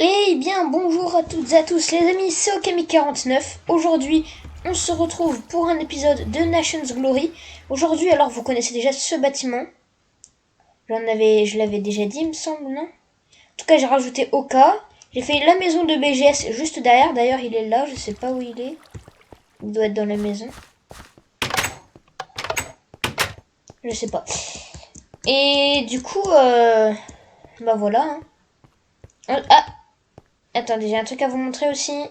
Eh bien, bonjour à toutes et à tous les amis, c'est Okami49. Aujourd'hui, on se retrouve pour un épisode de Nation's Glory. Aujourd'hui, alors vous connaissez déjà ce bâtiment. Je l'avais déjà dit, il me semble, non? En tout cas, j'ai rajouté Oka. J'ai fait la maison de BGS juste derrière. D'ailleurs, il est là, je sais pas où il est. Il doit être dans la maison. Je sais pas. Et du coup, bah voilà. Ah, attendez, j'ai un truc à vous montrer aussi.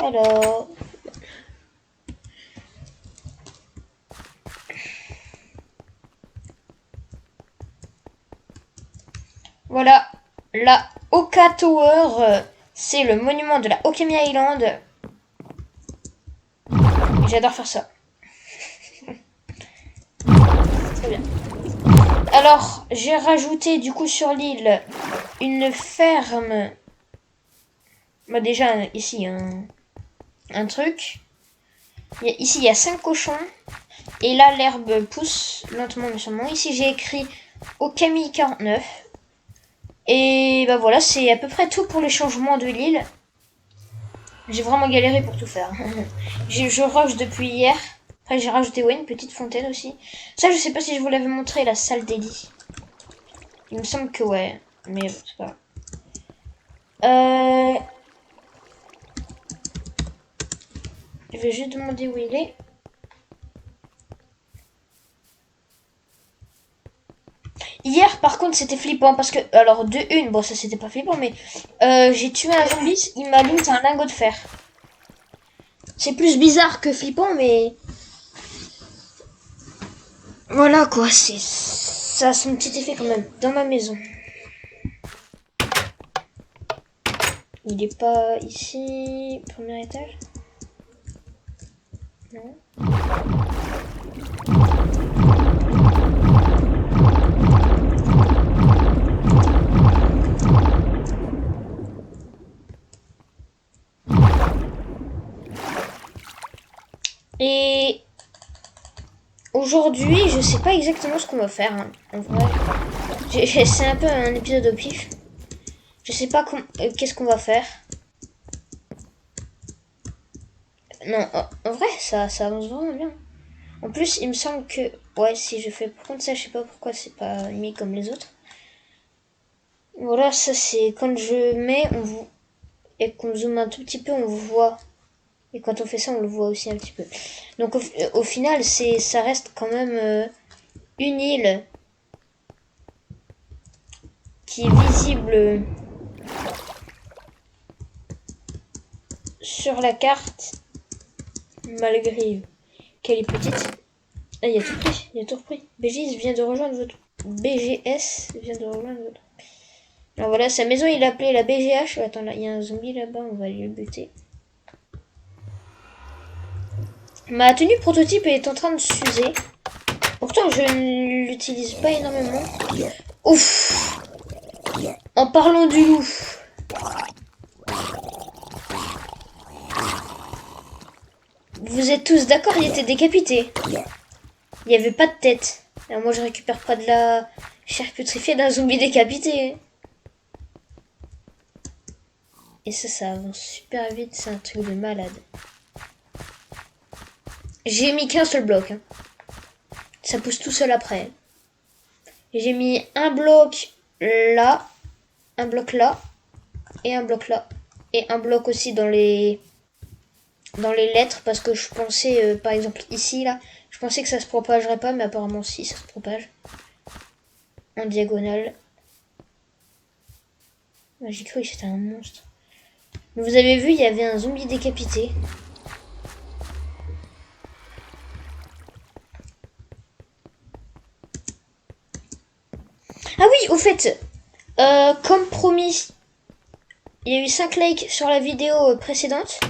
Alors, voilà, la Oka Tower, c'est le monument de la Okami Island. J'adore faire ça. Très bien. Alors, j'ai rajouté du coup sur l'île une ferme. Bah déjà, ici, un truc. Ici, il y a 5 cochons. Et là, l'herbe pousse lentement mais sûrement. Ici, j'ai écrit Okami 49. Et bah voilà, c'est à peu près tout pour les changements de l'île. J'ai vraiment galéré pour tout faire. Je rush depuis hier. Après, j'ai rajouté une petite fontaine aussi. Ça, je sais pas si je vous l'avais montré, la salle des lits. Il me semble que ouais. Mais c'est pas grave. Je vais juste demander où il est. Hier, par contre, c'était flippant parce que, alors, de une, bon, ça c'était pas flippant, mais j'ai tué un zombie, il m'a loot un lingot de fer. C'est plus bizarre que flippant, mais voilà quoi, ça a son petit effet quand même dans ma maison. Il est pas ici, premier étage. Non. Et aujourd'hui, je sais pas exactement ce qu'on va faire. Hein. En vrai, c'est un peu un épisode au pif. Je sais pas qu'est-ce qu'on va faire. Non, en vrai, ça avance vraiment bien. En plus, il me semble que... Ouais, si je fais prendre ça, je sais pas pourquoi c'est pas mis comme les autres. Voilà, ça c'est... Quand je mets, on voit... Et qu'on zoome un tout petit peu, on voit. Et quand on fait ça, on le voit aussi un petit peu. Donc au final, ça reste quand même une île qui est visible sur la carte, malgré qu'elle est petite. Ah, il y a tout pris, il y a tout repris. BGS vient de rejoindre votre... BGS vient de rejoindre votre... Alors voilà, sa maison, il a appelé la BGH. Attends, là, il y a un zombie là-bas, on va aller le buter. Ma tenue prototype est en train de s'user. Pourtant, je ne l'utilise pas énormément. Ouf! En parlant du loup. Vous êtes tous d'accord, il était décapité. Il n'y avait pas de tête. Alors moi, je récupère pas de la chair putrifiée d'un zombie décapité. Et ça avance super vite, c'est un truc de malade. J'ai mis qu'un seul bloc. Hein. Ça pousse tout seul après. J'ai mis un bloc là, un bloc là, et un bloc là. Et un bloc aussi dans les lettres, parce que je pensais, par exemple ici, là, je pensais que ça se propagerait pas, mais apparemment si, ça se propage. En diagonale. J'ai cru que c'était un monstre. Mais vous avez vu, il y avait un zombie décapité. Ah oui, au fait, comme promis, il y a eu 5 likes sur la vidéo précédente.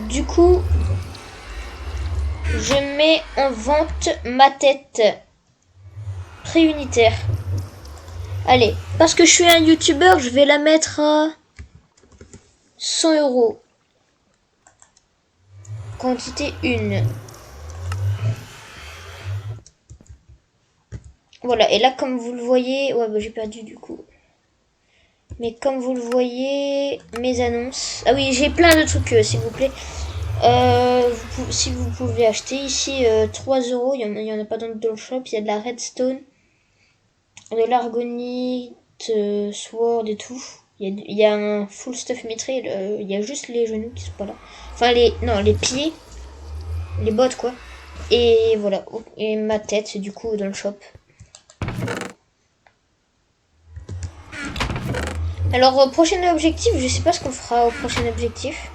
Du coup, je mets en vente ma tête prix unitaire. Allez, parce que je suis un youtubeur, je vais la mettre à 100 euros. Quantité 1. Voilà, et là, comme vous le voyez... Ouais, bah j'ai perdu du coup. Mais comme vous le voyez, mes annonces... Ah oui, j'ai plein de trucs, s'il vous plaît. Si vous pouvez acheter ici 3 euros, il y en a pas dans le shop. Il y a de la redstone, de l'argonite, sword et tout. Il y a un full stuff mitré. Il y a juste les genoux qui sont pas là. Enfin, les pieds. Les bottes, quoi. Et voilà. Et ma tête, du coup, dans le shop. Alors, prochain objectif, je sais pas ce qu'on fera au prochain objectif.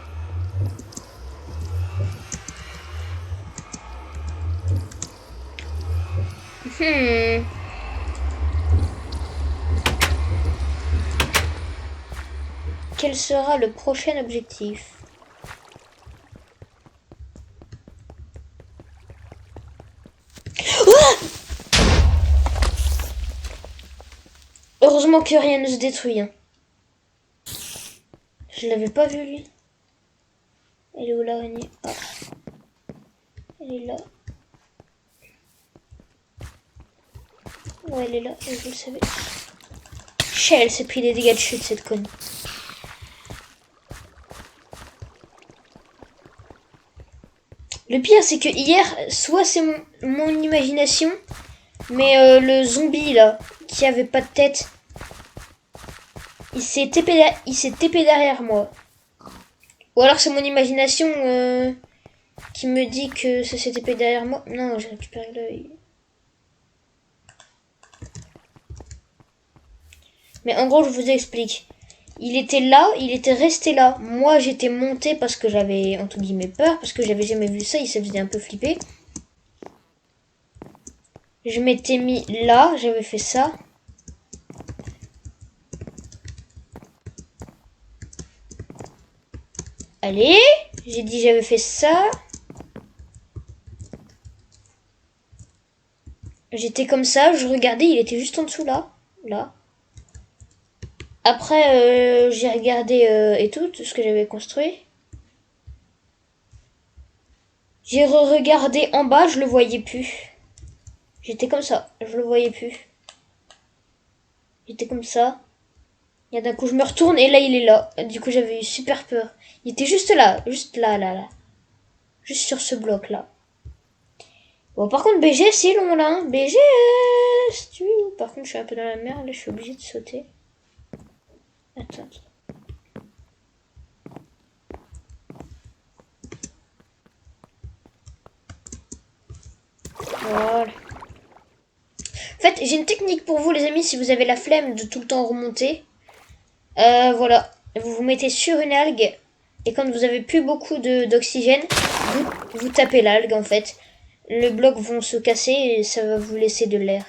Quel sera le prochain objectif? Heureusement que rien ne se détruit. Hein. Je l'avais pas vu, lui. Elle est où l'araignée? Ah. Elle est là. Ouais, elle est là, je le savais. Chais, elle s'est pris des dégâts de chute, cette conne. Le pire, c'est que hier, soit c'est mon imagination, mais le zombie, là, qui avait pas de tête, il s'est TP derrière moi. Ou alors c'est mon imagination qui me dit que ça s'est TP derrière moi. Non, j'ai récupéré l'œil. Mais en gros, je vous explique. Il était là, il était resté là. Moi, j'étais monté parce que j'avais, entre guillemets, peur, parce que j'avais jamais vu ça, il se faisait un peu flipper. Je m'étais mis là, j'avais fait ça. Allez, j'ai dit j'avais fait ça. J'étais comme ça, je regardais, il était juste en dessous là. Là. Après, j'ai regardé et tout ce que j'avais construit. J'ai re-regardé en bas, je le voyais plus. J'étais comme ça, je le voyais plus. J'étais comme ça. Et d'un coup, je me retourne et là, il est là. Du coup, j'avais eu super peur. Il était juste là, là. Juste sur ce bloc là. Bon, par contre, BG, c'est long là. Hein. BGS, tu... Par contre, je suis un peu dans la merde, là, je suis obligée de sauter. Attends. Voilà. En fait, j'ai une technique pour vous, les amis, si vous avez la flemme de tout le temps remonter. Voilà. Vous vous mettez sur une algue. Et quand vous avez plus beaucoup d'oxygène, vous tapez l'algue, en fait. Les blocs vont se casser et ça va vous laisser de l'air.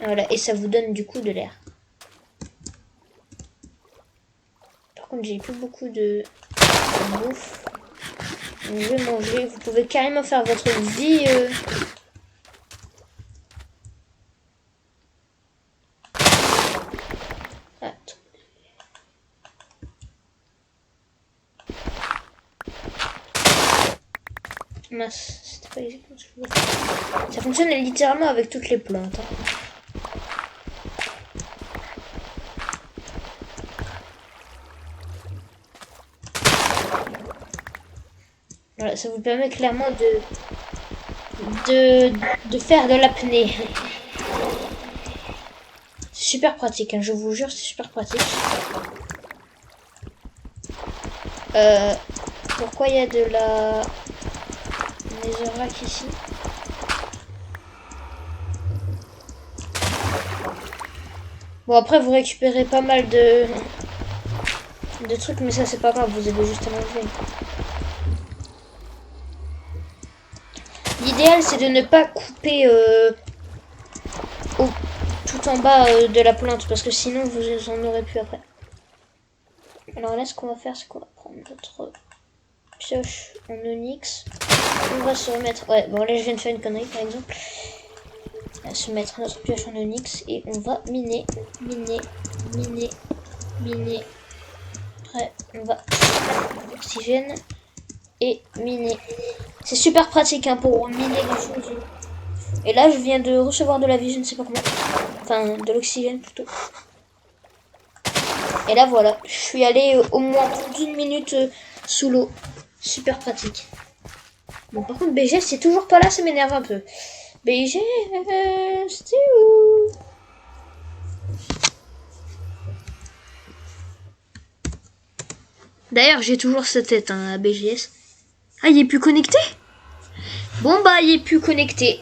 Voilà. Et ça vous donne du coup de l'air. Par contre, j'ai plus beaucoup de bouffe. Donc, je vais manger. Vous pouvez carrément faire votre vie... Mince, c'était pas exactement ce que je voulais faire. Ça fonctionne littéralement avec toutes les plantes. Hein. Voilà, ça vous permet clairement de faire de l'apnée. C'est super pratique, hein, je vous jure, c'est super pratique. Pourquoi il y a de la netherrack ici? Bon, après, vous récupérez pas mal de trucs, mais ça, c'est pas grave, vous avez juste à l'enlever. L'idéal, c'est de ne pas couper tout en bas de la plante, parce que sinon, vous en aurez plus après. Alors là, ce qu'on va faire, c'est qu'on va prendre notre pioche en onyx. On va se remettre... Ouais, bon, là, je viens de faire une connerie, par exemple. On va se mettre notre pioche en onyx et on va miner. Après, on va l'oxygène et miner. C'est super pratique hein, pour miner les choses. Et là, je viens de recevoir de la vie, je ne sais pas comment. Enfin, de l'oxygène plutôt. Et là, voilà. Je suis allé au moins plus d'1 minute sous l'eau. Super pratique. Bon, par contre, BG, c'est toujours pas là, ça m'énerve un peu. BG, c'était où? D'ailleurs, j'ai toujours cette tête hein, à BGS. Ah, il est plus connecté? Bon, bah, il est plus connecté.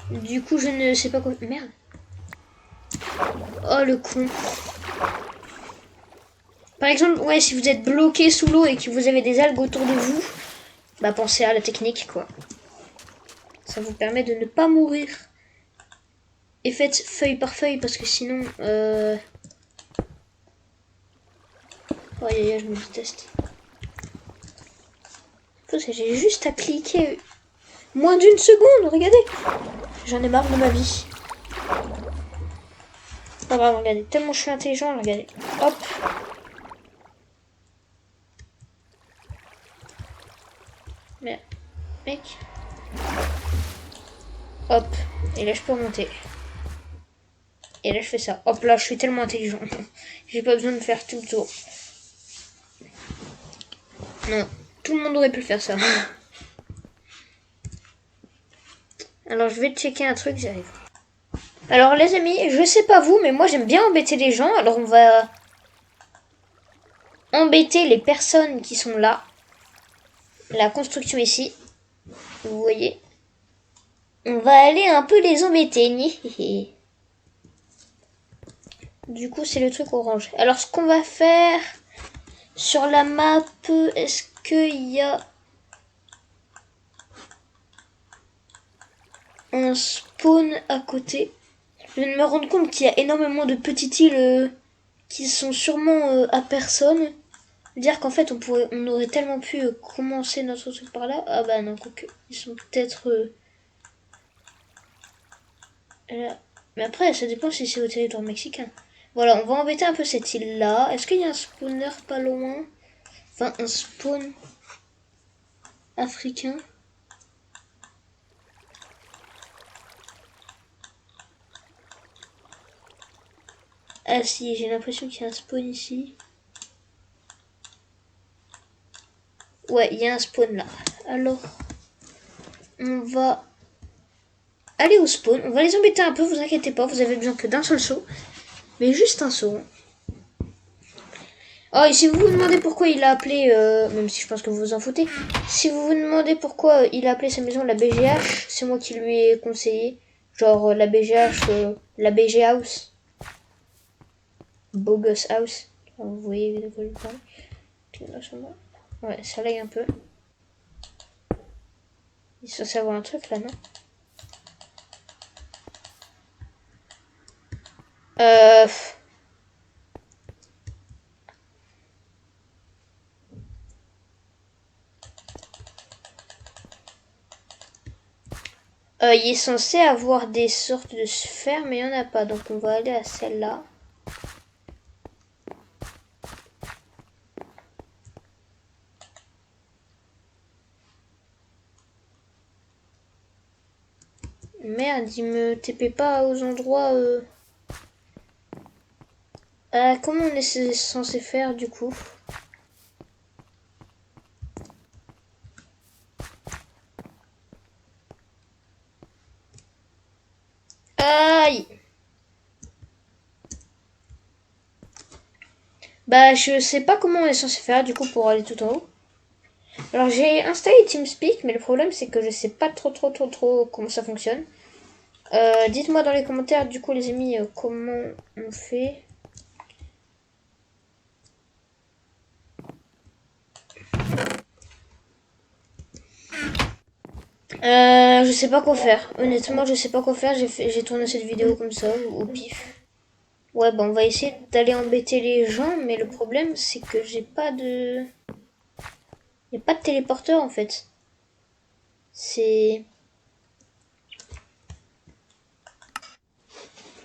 Du coup, je ne sais pas quoi... Merde. Oh, le con. Par exemple, ouais, si vous êtes bloqué sous l'eau et que vous avez des algues autour de vous, bah, pensez à la technique, quoi. Ça vous permet de ne pas mourir. Et faites feuille par feuille, parce que sinon... Oh, aïe, aïe, je me déteste. Parce que j'ai juste à cliquer moins d'1 seconde, regardez. J'en ai marre de ma vie. Pas grave, regardez. Tellement je suis intelligent, regardez. Hop. Mais, mec. Hop. Et là, je peux remonter. Et là, je fais ça. Hop, là, je suis tellement intelligent. J'ai pas besoin de faire tout le tour. Non. Tout le monde aurait pu faire ça. Alors, je vais checker un truc, j'arrive. Alors, les amis, je sais pas vous, mais moi, j'aime bien embêter les gens. Alors, on va embêter les personnes qui sont là. La construction ici. Vous voyez. On va aller un peu les embêter. Du coup, c'est le truc orange. Alors, ce qu'on va faire sur la map, est-ce qu'il y a un spawn à côté? Je viens de me rendre compte qu'il y a énormément de petites îles qui sont sûrement à personne. Dire qu'en fait, on aurait tellement pu commencer notre truc par là. Ah bah non, quoique, ils sont peut-être là. Mais après, ça dépend si c'est au territoire mexicain. Voilà, on va embêter un peu cette île-là. Est-ce qu'il y a un spawner pas loin? Enfin, un spawn africain. Ah si, j'ai l'impression qu'il y a un spawn ici. Ouais, il y a un spawn là. Alors, on va aller au spawn. On va les embêter un peu, vous inquiétez pas. Vous avez besoin que d'un seul saut. Mais juste un saut. Oh, et si vous vous demandez pourquoi il a appelé, même si je pense que vous vous en foutez, si vous vous demandez pourquoi il a appelé sa maison la BGH, c'est moi qui lui ai conseillé. Genre la BGH, la BG House. Bogus House. Alors, vous voyez de quoi je parle. Ouais, ça lag un peu. Il est censé avoir un truc là, non? Euh... il est censé avoir des sortes de sphères, mais il n'y en a pas. Donc on va aller à celle-là. Merde, il me TP pas aux endroits... comment on est censé faire du coup? Aïe! Bah je sais pas comment on est censé faire du coup pour aller tout en haut. Alors j'ai installé TeamSpeak, mais le problème c'est que je sais pas trop comment ça fonctionne. Dites-moi dans les commentaires du coup les amis comment on fait. Je sais pas quoi faire. Honnêtement, je sais pas quoi faire. J'ai tourné cette vidéo comme ça, au pif. Ouais, bah on va essayer d'aller embêter les gens, mais le problème c'est que j'ai pas de... Y a pas de téléporteur en fait. C'est...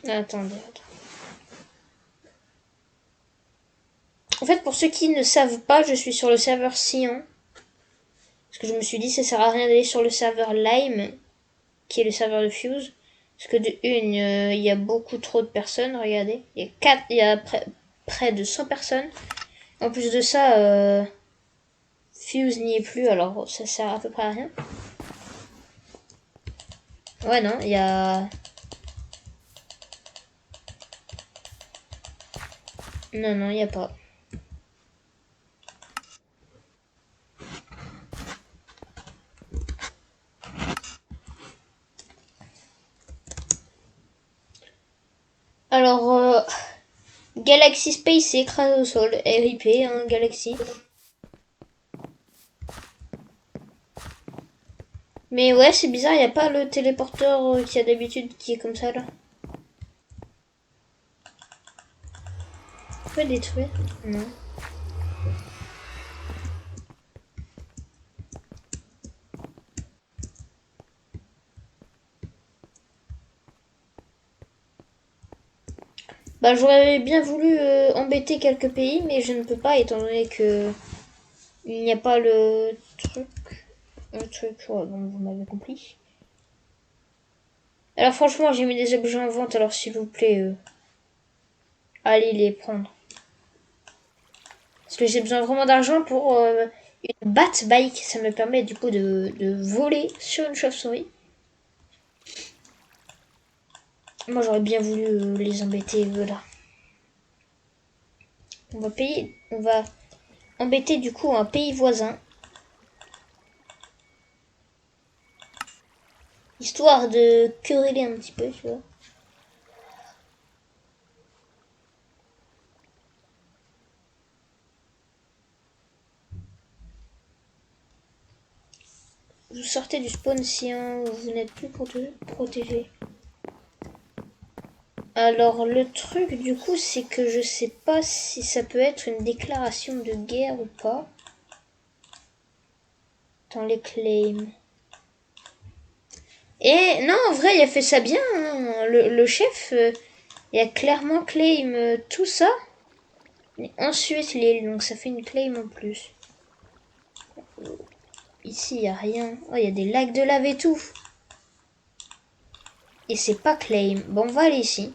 Attendez. En fait, pour ceux qui ne savent pas, je suis sur le serveur Cyan. Parce que je me suis dit, ça sert à rien d'aller sur le serveur Lime, qui est le serveur de Fuse. Parce que de une, il y a beaucoup trop de personnes, regardez. Il y a près de 100 personnes. En plus de ça, Fuse n'y est plus, alors ça sert à peu près à rien. Ouais, non, il y a... Non, il n'y a pas. Alors, Galaxy Space s'est écrasé au sol. RIP, hein, Galaxy. Mais ouais, c'est bizarre, il n'y a pas le téléporteur qu'il y a d'habitude qui est comme ça, là. On peut détruire? Non. Bah, j'aurais bien voulu embêter quelques pays, mais je ne peux pas, étant donné que il n'y a pas le truc. Ouais, bon, vous m'avez compris. Alors franchement, j'ai mis des objets en vente, alors s'il vous plaît, allez les prendre. Parce que j'ai besoin vraiment d'argent pour une bat bike. Ça me permet du coup de voler sur une chauve-souris. Moi j'aurais bien voulu les embêter là. On va embêter du coup un pays voisin. Histoire de quereller un petit peu, tu vois. Vous sortez du spawn si vous n'êtes plus protégé. Alors le truc du coup c'est que je sais pas si ça peut être une déclaration de guerre ou pas. Dans les claims. Et non, en vrai, il a fait ça bien. Hein. Le chef, il a clairement claim tout ça. Et ensuite l'île, donc ça fait une claim en plus. Ici, il n'y a rien. Oh, il y a des lacs de lave et tout. Et c'est pas claim. Bon, on va aller ici.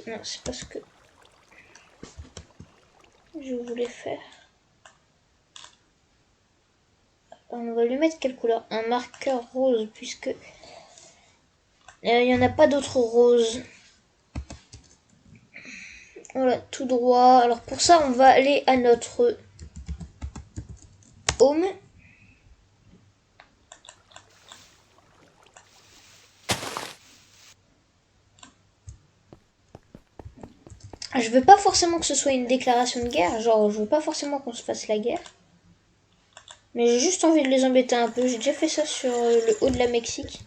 Non, c'est pas ce que je voulais faire. On va lui mettre quelle couleur? Un marqueur rose, puisque il n'y en a pas d'autres roses. Voilà, tout droit. Alors pour ça, on va aller à notre home. Je veux pas forcément que ce soit une déclaration de guerre, genre je veux pas forcément qu'on se fasse la guerre. Mais j'ai juste envie de les embêter un peu. J'ai déjà fait ça sur le haut de la Mexique.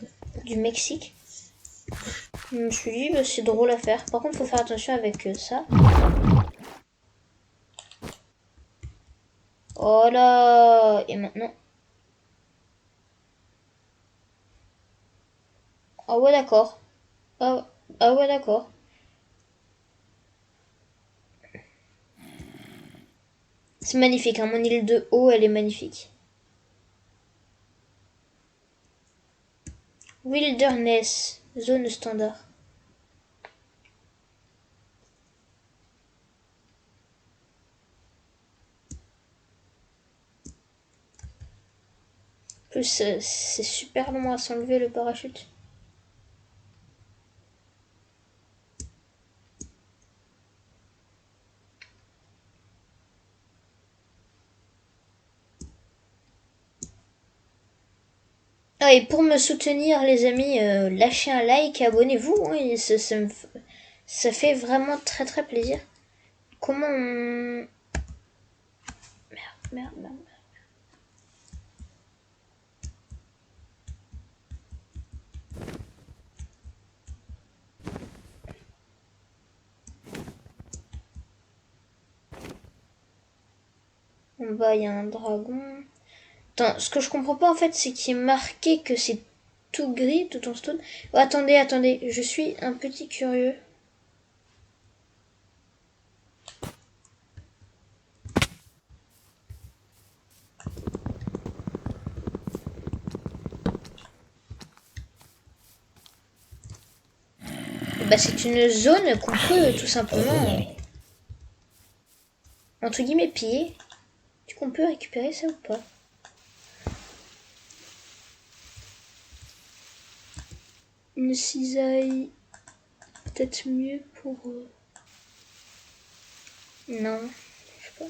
Du Mexique. Je me suis dit, bah, c'est drôle à faire. Par contre, faut faire attention avec ça. Oh là. Et maintenant. Ah ouais, d'accord. Ah ouais, d'accord. C'est magnifique, hein. Mon île de haut, elle est magnifique. Wilderness. Zone standard. En plus, c'est super long à s'enlever le parachute. Ah, et pour me soutenir, les amis, lâchez un like, abonnez-vous. Hein, ça fait vraiment très très plaisir. Comment on... Merde. En bas, il y a un dragon. Attends, ce que je comprends pas en fait, c'est qu'il est marqué que c'est tout gris, tout en stone. Oh, attendez, je suis un petit curieux. Bah, c'est une zone qu'on peut tout simplement, entre guillemets, piller. Du coup, on peut récupérer ça ou pas? Une cisaille, peut-être mieux pour... Non, je sais pas.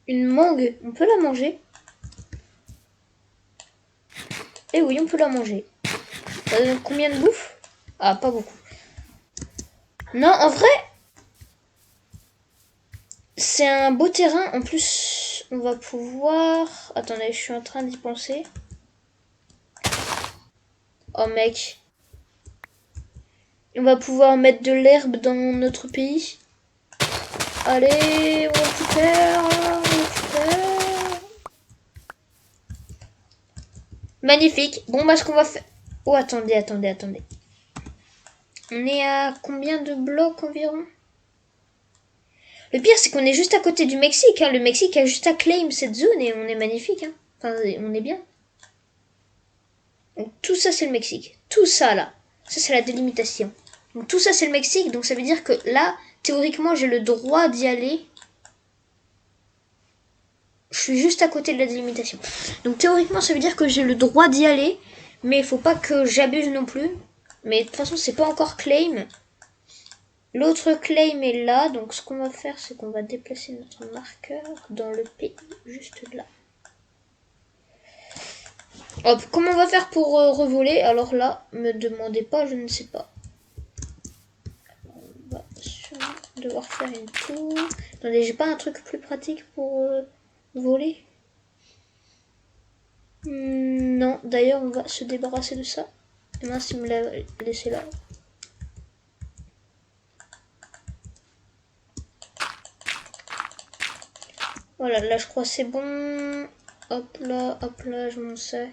Une mangue, on peut la manger? Eh oui, on peut la manger. Ça donne combien de bouffe? Ah, pas beaucoup. Non, en vrai, c'est un beau terrain. En plus, on va pouvoir... Attendez, je suis en train d'y penser. Oh mec. On va pouvoir mettre de l'herbe dans notre pays. Allez, on récupère, on récupère. Magnifique. Bon, bah, ce qu'on va faire... Oh, attendez. On est à combien de blocs environ? Le pire, c'est qu'on est juste à côté du Mexique. Hein. Le Mexique a juste à claim cette zone et on est magnifique. Hein. Enfin, on est bien. Donc, tout ça, c'est le Mexique. Tout ça, là. Ça, c'est la délimitation. Donc, tout ça, c'est le Mexique. Donc, ça veut dire que là, théoriquement, j'ai le droit d'y aller. Je suis juste à côté de la délimitation. Donc, théoriquement, ça veut dire que j'ai le droit d'y aller. Mais il faut pas que j'abuse non plus. Mais de toute façon, c'est pas encore claim. L'autre claim est là. Donc, ce qu'on va faire, c'est qu'on va déplacer notre marqueur dans le pays, juste là. Hop, comment on va faire pour revoler? Alors là, me demandez pas, je ne sais pas. On va sûrement devoir faire une tour. Attendez, j'ai pas un truc plus pratique pour voler? Non, d'ailleurs, on va se débarrasser de ça. Et mince, il me l'a laissé là. Voilà, là, je crois que c'est bon. Hop là, je mon sac.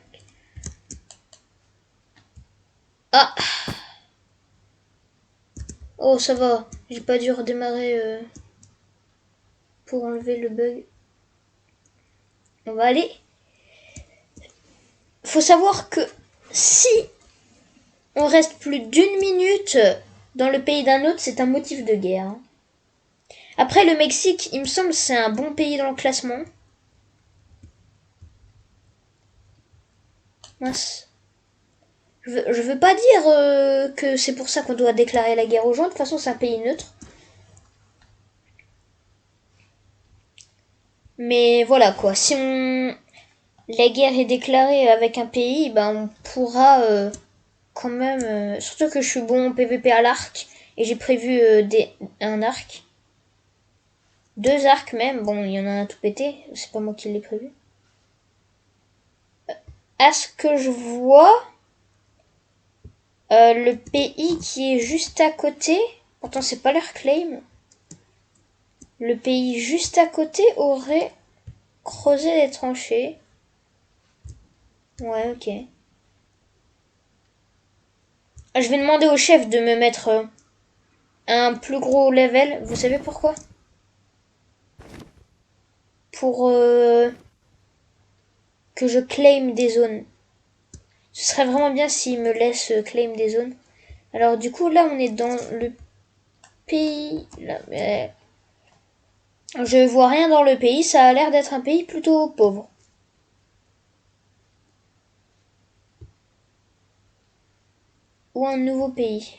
Ah! Oh, ça va. J'ai pas dû redémarrer pour enlever le bug. On va aller. Faut savoir que si on reste plus d'une minute dans le pays d'un autre, c'est un motif de guerre. Après, le Mexique, il me semble, c'est un bon pays dans le classement. Mince. Je veux pas dire que c'est pour ça qu'on doit déclarer la guerre aux gens. De toute façon, c'est un pays neutre. Mais voilà quoi. Si la guerre est déclarée avec un pays, ben on pourra quand même. Surtout que je suis bon en PVP à l'arc et j'ai prévu un arc. 2 arcs même. Bon, il y en a un tout pété. C'est pas moi qui l'ai prévu. À ce que je vois, le pays qui est juste à côté, pourtant c'est pas leur claim, le pays juste à côté aurait creusé des tranchées. Ouais, ok. Je vais demander au chef de me mettre un plus gros level. Vous savez pourquoi? Pour que je claim des zones. Ce serait vraiment bien s'il me laisse claim des zones. Alors du coup là on est dans le pays. Là, mais je vois rien dans le pays. Ça a l'air d'être un pays plutôt pauvre. Ou un nouveau pays.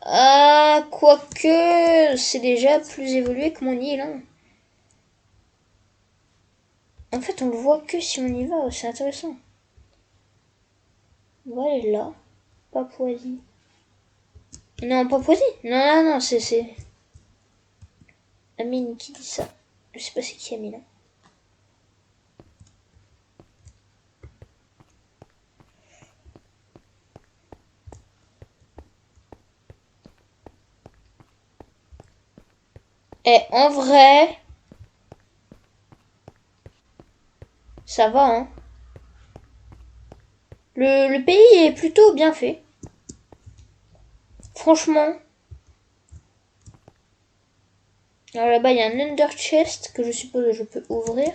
Ah, quoique, c'est déjà plus évolué que mon île. Hein. En fait, on le voit que si on y va, c'est intéressant. On va aller là. Papouasie. Non, Papouasie. Non, c'est Amine qui dit ça. Je sais pas c'est qui Amine. Et en vrai, ça va, hein. Le pays est plutôt bien fait. Franchement. Alors là-bas, il y a un under chest que je suppose que je peux ouvrir.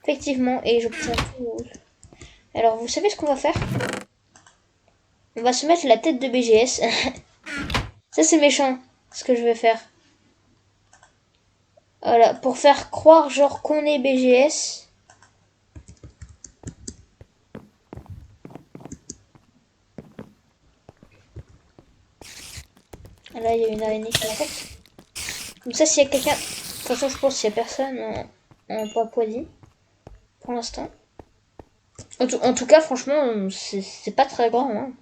Effectivement, et j'obtiens tout. Alors, vous savez ce qu'on va faire? On va se mettre la tête de BGS. Ça, c'est méchant, ce que je vais faire. Voilà, pour faire croire genre qu'on est BGS. Là, il y a une araignée qui m'attaque. Comme ça, s'il y a quelqu'un... De toute façon, je pense qu'il n'y a personne en Papouasie. Pour l'instant. En tout cas, franchement, c'est pas très grand. Hein.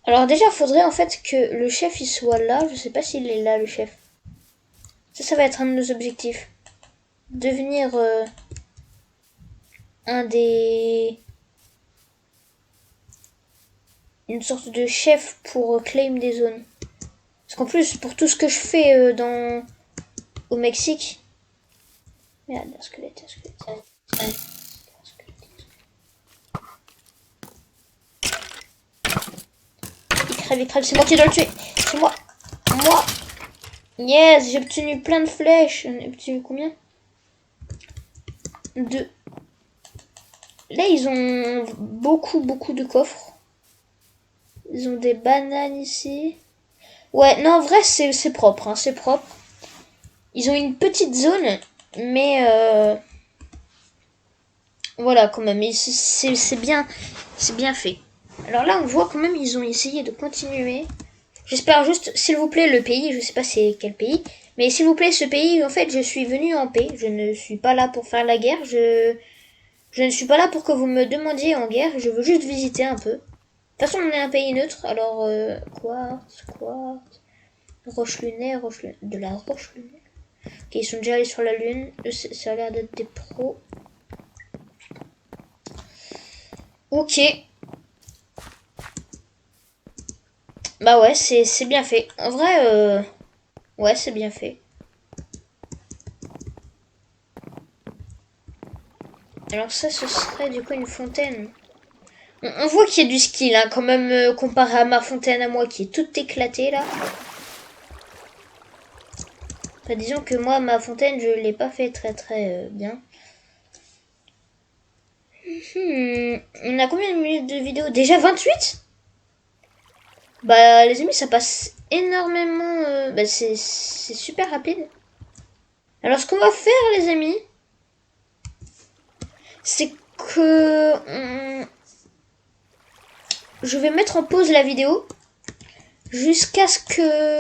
Alors déjà, il faudrait en fait que le chef il soit là. Je sais pas s'il est là, le chef. Ça va être un de nos objectifs. Devenir un des... Une sorte de chef pour claim des zones. Parce qu'en plus, pour tout ce que je fais au Mexique... Merde, un squelette, un squelette. Il crève, c'est moi qui dois le tuer. C'est moi. Moi. Yes, j'ai obtenu plein de flèches. J'en ai obtenu combien? 2. Là, ils ont beaucoup de coffres. Ils ont des bananes ici. Ouais, non, en vrai, c'est propre. Hein, c'est propre. Ils ont une petite zone, mais voilà, quand même. C'est bien fait. Alors là, on voit quand même, ils ont essayé de continuer. J'espère juste, s'il vous plaît, le pays, je sais pas c'est quel pays, mais s'il vous plaît, ce pays, en fait, je suis venu en paix. Je ne suis pas là pour faire la guerre. Je ne suis pas là pour que vous me demandiez en guerre. Je veux juste visiter un peu. De toute façon, on est un pays neutre, alors quartz, roche lunaire, de la roche lunaire. Ok, ils sont déjà allés sur la lune. Ça a l'air d'être des pros. Ok. Bah ouais, c'est bien fait. En vrai, ouais, c'est bien fait. Alors ça, ce serait du coup une fontaine. On voit qu'il y a du skill, hein, quand même, comparé à ma fontaine à moi, qui est toute éclatée, là. Enfin, disons que moi, ma fontaine, je l'ai pas fait très bien. On a combien de minutes de vidéo? Déjà 28? Bah, les amis, ça passe énormément... bah, c'est super rapide. Alors, ce qu'on va faire, les amis, c'est que... je vais mettre en pause la vidéo jusqu'à ce que...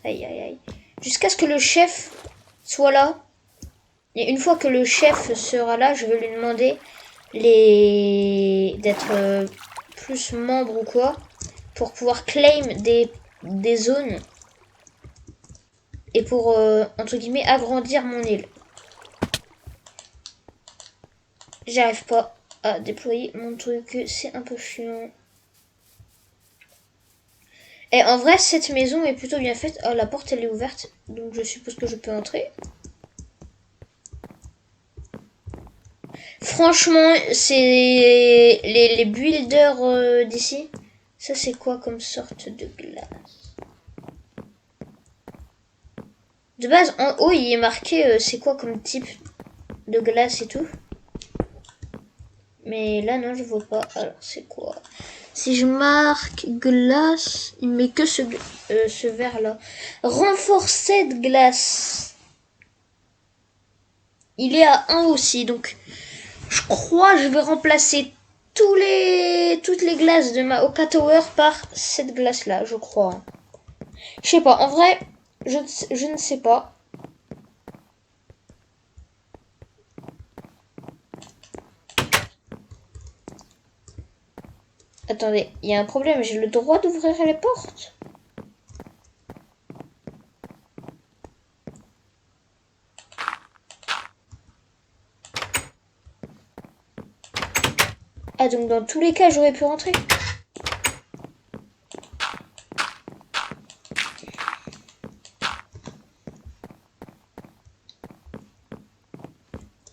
Aïe. Jusqu'à ce que le chef soit là. Et une fois que le chef sera là, je vais lui demander d'être plus membre ou quoi pour pouvoir claim des zones et pour entre guillemets agrandir mon île. J'arrive pas à déployer mon truc, c'est un peu chiant. Et en vrai, cette maison est plutôt bien faite. Oh, la porte elle est ouverte, donc je suppose que je peux entrer. Franchement, c'est les builders d'ici. Ça, c'est quoi comme sorte de glace? De base, en haut, il est marqué c'est quoi comme type de glace et tout. Mais là, non, je vois pas. Alors, c'est quoi? Si je marque glace, il met que ce vert-là. Renforcé de glace. Il est à 1 aussi, donc je crois que je vais remplacer toutes les glaces de ma Oka Tower par cette glace-là, je crois. Je sais pas, en vrai, je ne sais pas. Attendez, il y a un problème, j'ai le droit d'ouvrir les portes? Ah, donc dans tous les cas, j'aurais pu rentrer.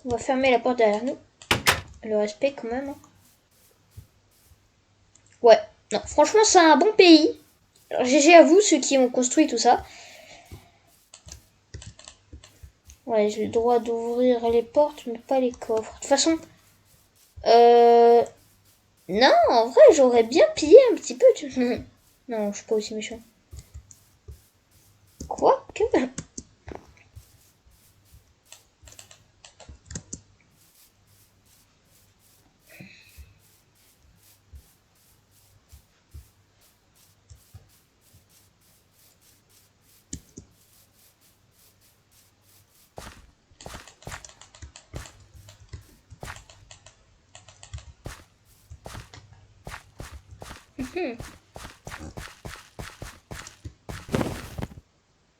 On va fermer la porte derrière nous. Le respect quand même. Ouais. Non, franchement, c'est un bon pays. Alors, GG à vous, ceux qui ont construit tout ça. Ouais, j'ai le droit d'ouvrir les portes, mais pas les coffres. De toute façon, non, en vrai, j'aurais bien pillé un petit peu. Non, je suis pas aussi méchant. Quoi que...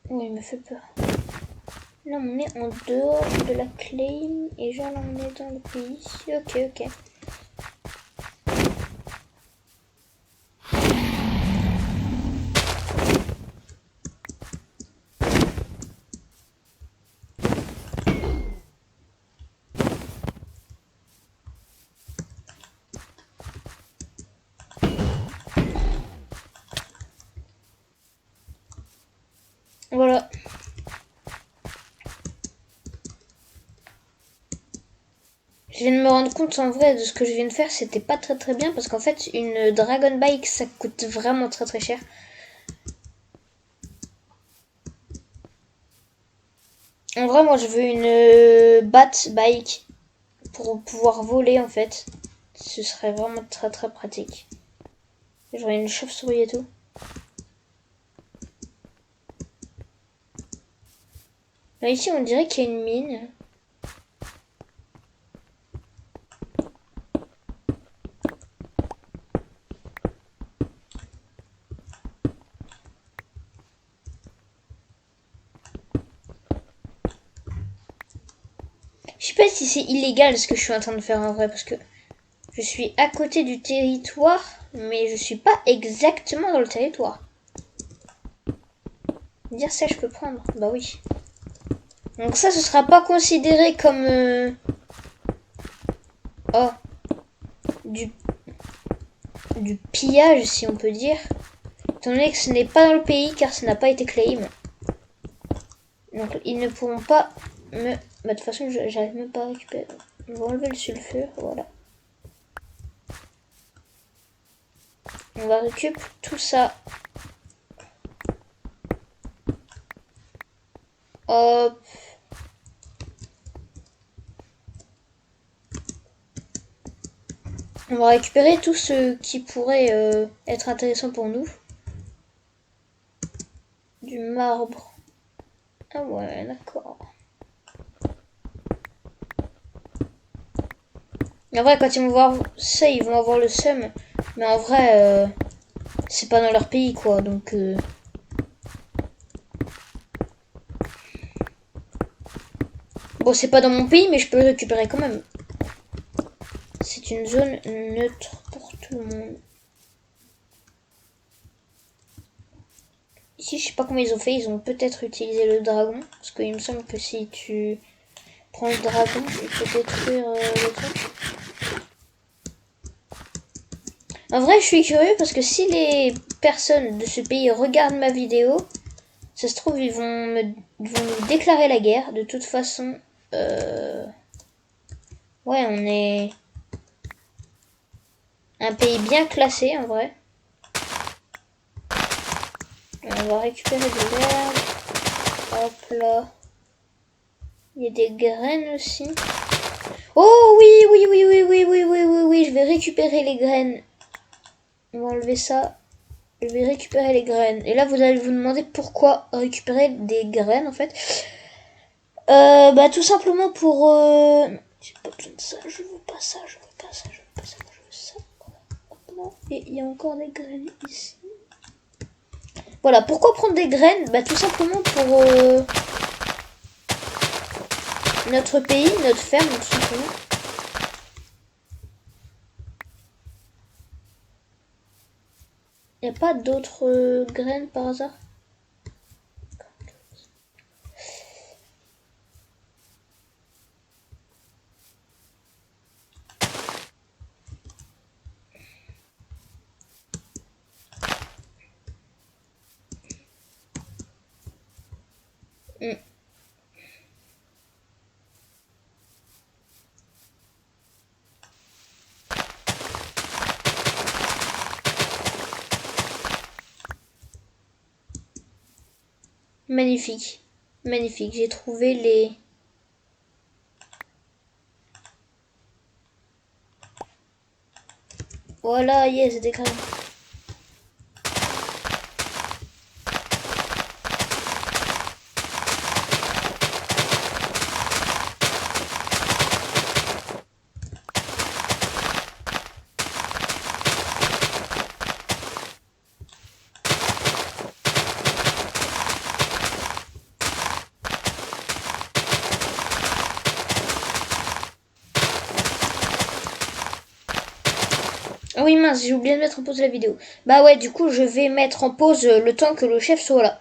Oui, il me fait peur. Là, on est en dehors de la claim et genre là, on est dans le pays. Ok, ok. Voilà. Je viens de me rendre compte en vrai de ce que je viens de faire, c'était pas très bien parce qu'en fait, une Dragon Bike ça coûte vraiment très cher. En vrai, moi je veux une Bat Bike pour pouvoir voler en fait. Ce serait vraiment très pratique. J'aurais une chauve-souris et tout. Là, ici, on dirait qu'il y a une mine. Je sais pas si c'est illégal ce que je suis en train de faire en vrai parce que je suis à côté du territoire, mais je suis pas exactement dans le territoire. Dire ça, je peux prendre. Bah oui. Donc ça, ce sera pas considéré comme oh du pillage, si on peut dire, étant donné que ce n'est pas dans le pays car ça n'a pas été claim. Donc ils ne pourront pas me... Bah, de toute façon, j'arrive même pas à récupérer. On va enlever le sulfure, voilà. On va récupérer tout ça. Hop. On va récupérer tout ce qui pourrait être intéressant pour nous. Du marbre. Ah ouais, d'accord. En vrai, quand ils vont voir ça, ils vont avoir le seum. Mais en vrai, c'est pas dans leur pays, quoi. Donc... Bon, c'est pas dans mon pays, mais je peux le récupérer quand même. C'est une zone neutre pour tout le monde. Ici, je sais pas comment ils ont fait. Ils ont peut-être utilisé le dragon. Parce qu'il me semble que si tu prends le dragon, il faut détruire le truc. En vrai, je suis curieux parce que si les personnes de ce pays regardent ma vidéo, ça se trouve, ils vont nous déclarer la guerre. De toute façon, ouais, on est un pays bien classé en vrai. On va récupérer de l'herbe. Hop là. Il y a des graines aussi. Oh oui, je vais récupérer les graines. On va enlever ça. Je vais récupérer les graines. Et là, vous allez vous demander pourquoi récupérer des graines en fait. Bah tout simplement pour... J'ai pas besoin de ça, je veux pas ça, je veux pas ça, je veux pas ça, je veux ça. Hop là. Et il y a encore des graines ici. Voilà, pourquoi prendre des graines? Bah tout simplement pour notre pays, notre ferme tout simplement. Y a pas d'autres graines par hasard? Hmm. Magnifique. Magnifique. J'ai trouvé les... Voilà, yes, des graines. Ah oui, mince, j'ai oublié de mettre en pause la vidéo. Bah ouais, du coup, je vais mettre en pause le temps que le chef soit là.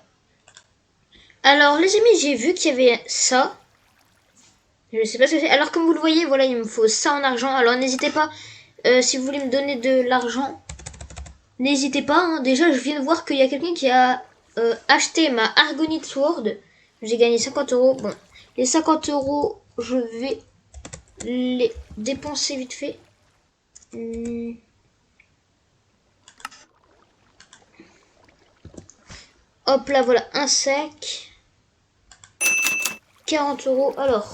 Alors, les amis, j'ai vu qu'il y avait ça. Je sais pas ce que c'est. Alors, comme vous le voyez, voilà, il me faut ça en argent. Alors, n'hésitez pas, si vous voulez me donner de l'argent, n'hésitez pas. Hein. Déjà, je viens de voir qu'il y a quelqu'un qui a acheté ma Argonite Sword. J'ai gagné 50 euros. Bon, les 50 euros, je vais les dépenser vite fait. Hop là, voilà, un sac. 40 euros. Alors,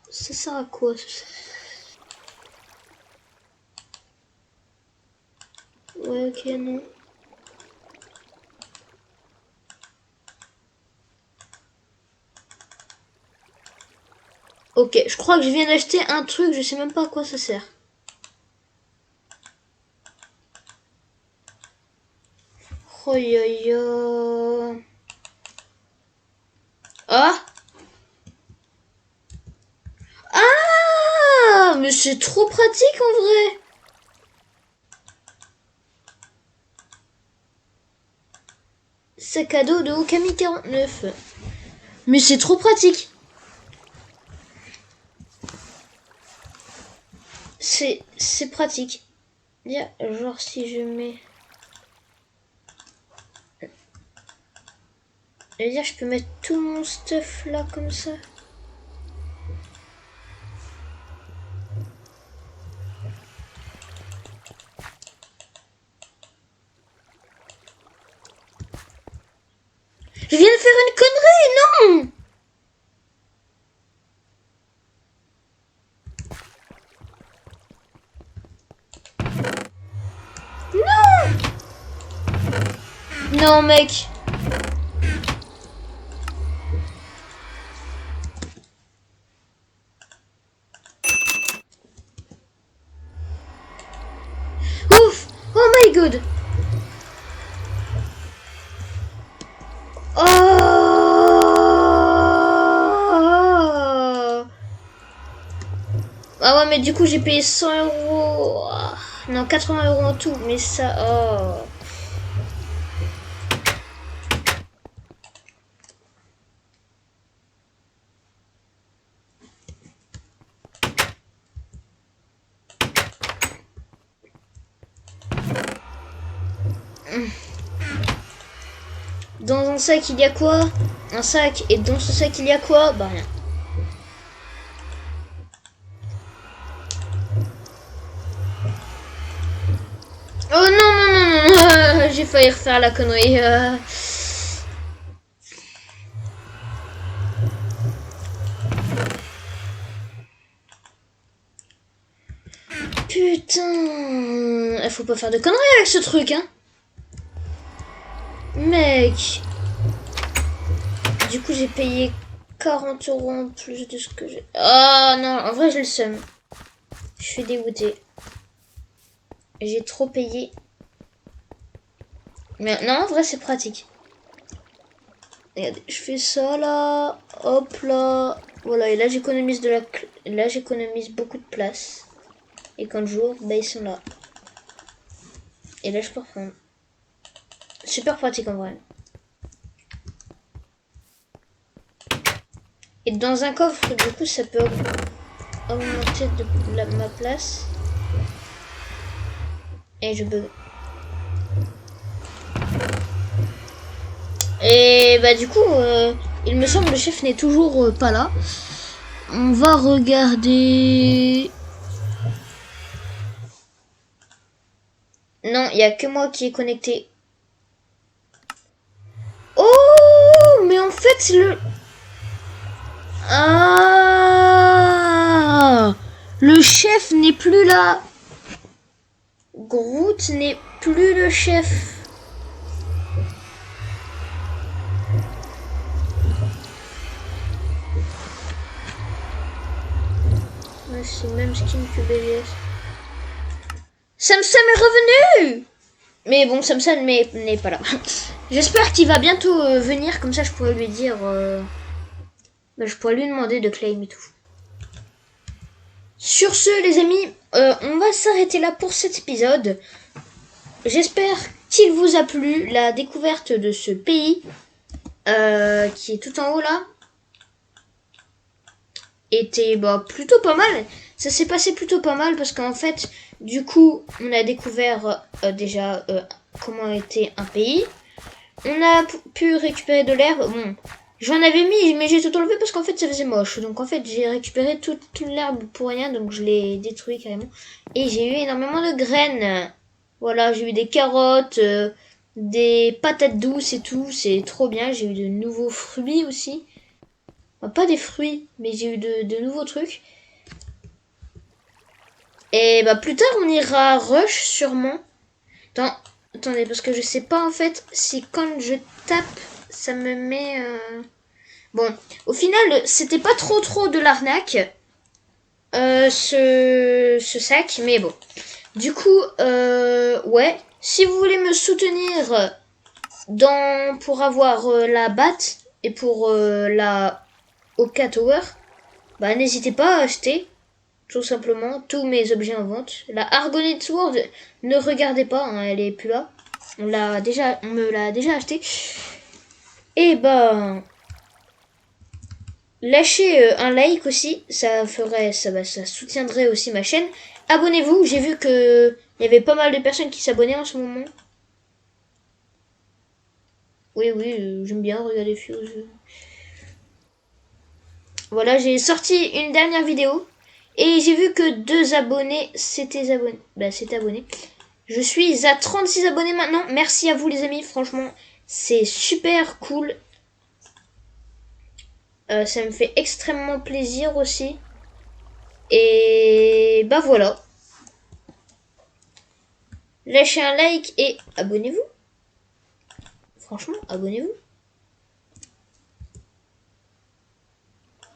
ça sert à quoi ça? Ouais, ok, non. Ok, je crois que je viens d'acheter un truc, je sais même pas à quoi ça sert. Oh yo yo. Ah! Ah! Mais c'est trop pratique en vrai! Sac à dos de Okami 49. Mais c'est trop pratique! C'est pratique. Genre si je mets... Je veux dire, je peux mettre tout mon stuff là comme ça. Je viens de faire une connerie, non! Non, mec! Ouf! Oh my god! Oh! Ah ouais, mais du coup, j'ai payé 100 euros. Ah, non, 80 euros en tout, mais ça... Oh. Dans un sac, il y a quoi? Un sac. Et dans ce sac, il y a quoi? Bah rien. Oh non, non, non, non. J'ai failli refaire la connerie. Putain. Il faut pas faire de conneries avec ce truc, hein. Mec. Du coup, j'ai payé 40 euros en plus de ce que j'ai... Oh non, en vrai, j'ai le seum. Je suis dégoûtée. J'ai trop payé. Mais non, en vrai, c'est pratique. Regardez, je fais ça là. Hop là. Voilà, et là, j'économise de la... Là, j'économise beaucoup de place. Et quand j'ouvre, bah, ils sont là. Et là, je peux reprendre. super pratique en vrai. Et dans un coffre, du coup, ça peut augmenter ma place. Et je bug. Et bah du coup, il me semble que le chef n'est toujours pas là. On va regarder... Non, il n'y a que moi qui est connecté. Oh, mais en fait, Ah, le chef n'est plus là. Groot n'est plus le chef. Ouais, c'est le même skin que BBS. Samsam est revenu. Mais bon, Samsam n'est pas là. J'espère qu'il va bientôt venir, comme ça je pourrais lui dire... je pourrais lui demander de claim et tout. Sur ce, les amis, on va s'arrêter là pour cet épisode. J'espère qu'il vous a plu, la découverte de ce pays, qui est tout en haut là, était plutôt pas mal. Ça s'est passé plutôt pas mal parce qu'en fait, du coup, on a découvert déjà comment était un pays. On a pu récupérer de l'herbe. Bon, j'en avais mis, mais j'ai tout enlevé parce qu'en fait, ça faisait moche. Donc en fait, j'ai récupéré toute l'herbe pour rien, donc je l'ai détruit carrément. Et j'ai eu énormément de graines. Voilà, j'ai eu des carottes, des patates douces et tout. C'est trop bien. J'ai eu de nouveaux fruits aussi. Enfin, pas des fruits, mais j'ai eu de nouveaux trucs. Et plus tard, on ira rush sûrement. Attendez, parce que je sais pas en fait si quand je tape, ça me met... Bon, au final, c'était pas trop de l'arnaque, ce sac, mais bon. Du coup, ouais, si vous voulez me soutenir pour avoir la batte et pour la Oka Tower, n'hésitez pas à acheter, tout simplement, tous mes objets en vente. La Argonite Sword, ne regardez pas, hein, elle est plus là. On me l'a déjà acheté. Et lâchez un like aussi, ça soutiendrait aussi ma chaîne. Abonnez-vous, j'ai vu que il y avait pas mal de personnes qui s'abonnaient en ce moment. Oui, j'aime bien regarder Fuse. Voilà, j'ai sorti une dernière vidéo et j'ai vu que 2 abonnés s'étaient abonnés. C'est abonné. Je suis à 36 abonnés maintenant. Merci à vous les amis, franchement, c'est super cool. Ça me fait extrêmement plaisir aussi. Et voilà. Lâchez un like et abonnez-vous. Franchement, abonnez-vous.